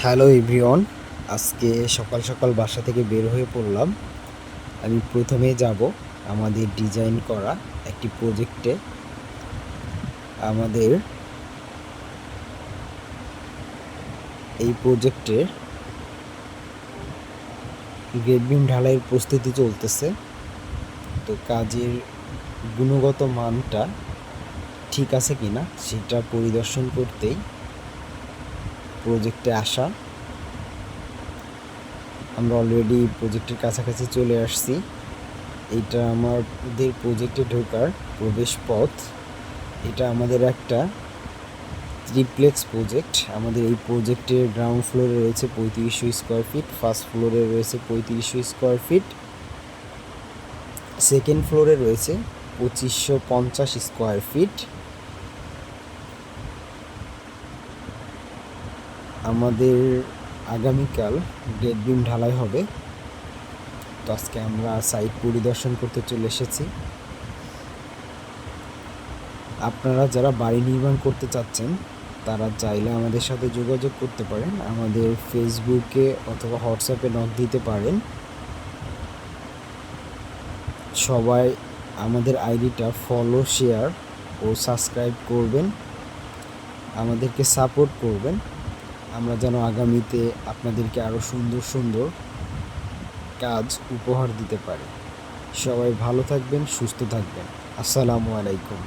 Hello everyone, আজকে সকাল সকাল বাসা থেকে বের হয়ে পড়লাম। আমি প্রথমে যাব আমাদের ডিজাইন করা একটি প্রজেক্টে। আমাদের এই প্রজেক্টের গ্রেড বিম ঢালাইয়ের প্রস্তুতি চলতেছে। তো কাজের গুণগত মানটা ঠিক আছে কিনা সেটা পরিদর্শন করতেই প্রজেক্টে আসা। আমরা অলরেডি প্রজেক্টের কাছাকাছি চলে আসছি। এইটা আমাদের প্রজেক্টে ঢোকার প্রবেশ পথ। এটা আমাদের একটা ট্রিপ্লেক্স প্রজেক্ট। আমাদের এই প্রজেক্টের গ্রাউন্ড ফ্লোরে রয়েছে 3500 স্কোয়ার ফিট, ফার্স্ট ফ্লোরে রয়েছে 3500 স্কোয়ার ফিট, সেকেন্ড ফ্লোরে রয়েছে 2550 স্কোয়ার ফিট। আমাদের আগামীকাল গ্রেড বিম ঢালাই হবে। তো আজকে আমরা সাইট পরিদর্শন করতে চলে এসেছি। আপনারা যারা বাড়ি নির্মাণ করতে চাচ্ছেন তারা চাইলে আমাদের সাথে যোগাযোগ করতে পারেন। আমাদের ফেসবুকে অথবা হোয়াটসঅ্যাপে নক দিতে পারেন। সবাই আমাদের আইডিটা ফলো, শেয়ার ও সাবস্ক্রাইব করবেন, আমাদেরকে সাপোর্ট করবেন। আমরা যেন আগামীতে আপনাদেরকে আরও সুন্দর সুন্দর কাজ উপহার দিতে পারি। সবাই ভালো থাকবেন, সুস্থ থাকবেন। আসসালামু আলাইকুম।